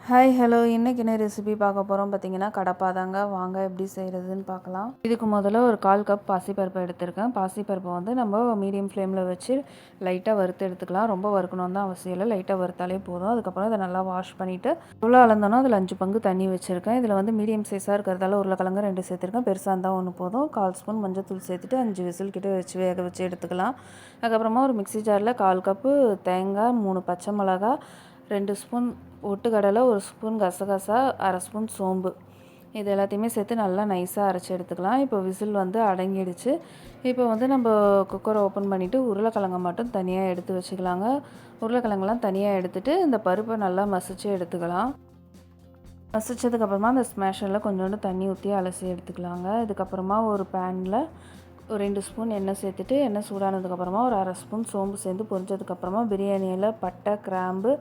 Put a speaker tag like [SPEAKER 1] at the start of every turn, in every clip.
[SPEAKER 1] Hi hello இன்றைக்கி என்ன recipe பார்க்க போகிறோம் பார்த்தீங்கன்னா கடப்பா தாங்க. வாங்க எப்படி செய்கிறதுன்னு பார்க்கலாம். இதுக்கு முதல்ல ஒரு 1/4 கப் பாசிப்பருப்பு எடுத்திருக்கேன். பாசிப்பருப்பை வந்து நம்ம மீடியம் ஃப்ளேமில் வச்சு லைட்டாக வறுத்து எடுத்துக்கலாம். ரொம்ப வறுக்கணும்னு தான் அவசியம் இல்லை, லைட்டாக வறுத்தாலே போதும். அதுக்கப்புறம் இதை நல்லா வாஷ் பண்ணிவிட்டு எவ்வளோ அளந்தோன்னா அதில் 5 பங்கு தண்ணி வச்சுருக்கேன். இதில் வந்து மீடியம் சைஸாக இருக்கிறதால உருளைக்கிழங்கு 2 சேர்த்துருக்கேன். பெருசாக இருந்தால் 1 போதும். 1/4 ஸ்பூன் மஞ்சள் சேர்த்துட்டு 5 விசில் கிட்ட வச்சு வேக வச்சு எடுத்துக்கலாம். அதுக்கப்புறமா ஒரு மிக்ஸி ஜாரில் 1/4 கப்பு தேங்காய், 3 பச்சை மிளகா, 2 ஸ்பூன் பொட்டுக்கடலை, 1 ஸ்பூன் கசகசா, 1/2 ஸ்பூன் சோம்பு, இது எல்லாத்தையுமே சேர்த்து நல்லா நைஸாக அரைச்சி எடுத்துக்கலாம். இப்போ விசில் வந்து அடங்கிடுச்சு. இப்போ வந்து நம்ம குக்கரை ஓப்பன் பண்ணிவிட்டு உருளைக்கிழங்கை மட்டும் தனியாக எடுத்து வச்சுக்கலாங்க. உருளைக்கிழங்குலாம் தனியாக எடுத்துகிட்டு இந்த பருப்பை நல்லா மசிச்சு எடுத்துக்கலாம். மசிச்சதுக்கப்புறமா அந்த ஸ்மேஷரில் கொஞ்சோண்டு தண்ணி ஊற்றி அலசி எடுத்துக்கலாங்க. இதுக்கப்புறமா ஒரு பேனில் ஒரு 2 ஸ்பூன் எண்ணெய் சேர்த்துட்டு எண்ணெய் சூடானதுக்கப்புறமா ஒரு 1/2 ஸ்பூன் சோம்பு சேர்த்து பொரிஞ்சதுக்கப்புறமா பிரியாணியில் பட்டை, கிராம்பு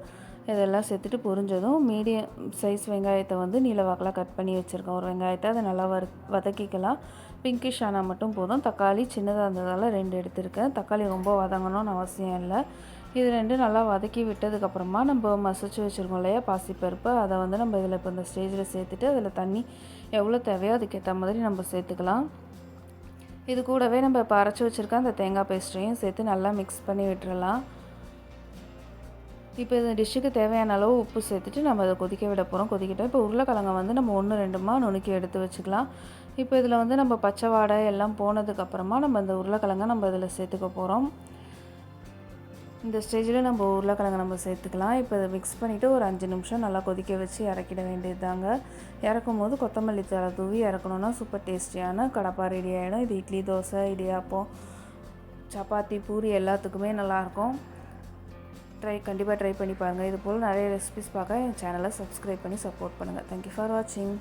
[SPEAKER 1] இதெல்லாம் சேர்த்துட்டு பொரிஞ்சதும் மீடியம் சைஸ் வெங்காயத்தை வந்து நீல வாக்கில் கட் பண்ணி வச்சுருக்கேன். ஒரு வெங்காயத்தை அதை நல்லா வதக்கிக்கலாம். பிங்கிஷ் ஆனால் மட்டும் போதும். தக்காளி சின்னதாக இருந்ததால் 2 எடுத்திருக்கேன். தக்காளி ரொம்ப வதங்கணும்னு அவசியம் இல்லை. இது 2 நல்லா வதக்கி விட்டதுக்கப்புறமா நம்ம மசிச்சு வச்சுருக்கோம் இல்லையா பாசிப்பருப்பு, அதை வந்து நம்ம இதில் இப்போ இந்த ஸ்டேஜில் சேர்த்துட்டு அதில் தண்ணி எவ்வளோ தேவையோ அதுக்கேற்ற மாதிரி நம்ம சேர்த்துக்கலாம். இது கூடவே நம்ம இப்போ அரைச்சி வச்சுருக்க அந்த தேங்காய் பேஸ்ட்டையும் சேர்த்து நல்லா மிக்ஸ் பண்ணி விட்டுறலாம். இப்போ இந்த டிஷ்ஷுக்கு தேவையான அளவு உப்பு சேர்த்துட்டு நம்ம அதை கொதிக்க விட போகிறோம். கொதிக்கிட்டோம். இப்போ உருளைக்கிழங்கை வந்து நம்ம 1 2மா நுணுக்கி எடுத்து வச்சுக்கலாம். இப்போ இதில் வந்து நம்ம பச்சை வாடை எல்லாம் போனதுக்கப்புறமா நம்ம இந்த உருளைக்கிழங்கை நம்ம இதில் சேர்த்துக்க போகிறோம். இந்த ஸ்டேஜில் நம்ம உருளைக்கிழங்கை நம்ம சேர்த்துக்கலாம். இப்போ இதை மிக்ஸ் பண்ணிவிட்டு ஒரு 5 நிமிஷம் நல்லா கொதிக்க வச்சு இறக்கிட வேண்டியது தாங்க. இறக்கும் போது கொத்தமல்லி தழை தூவி இறக்கணுன்னா சூப்பர் டேஸ்டியான கடப்பா ரெடி ஆகிடும். இது இட்லி, தோசை, இடியாப்பம், சப்பாத்தி, பூரி எல்லாத்துக்குமே நல்லாயிருக்கும். கண்டிப்பாக ட்ரை பண்ணி பாருங்கள். இது போல் நிறைய ரெசிபிஸ் பார்க்க என் சேனலை சப்ஸ்கிரைப் பண்ணி சப்போர்ட் பண்ணுங்கள். தேங்க்யூ ஃபார் வாட்சிங்.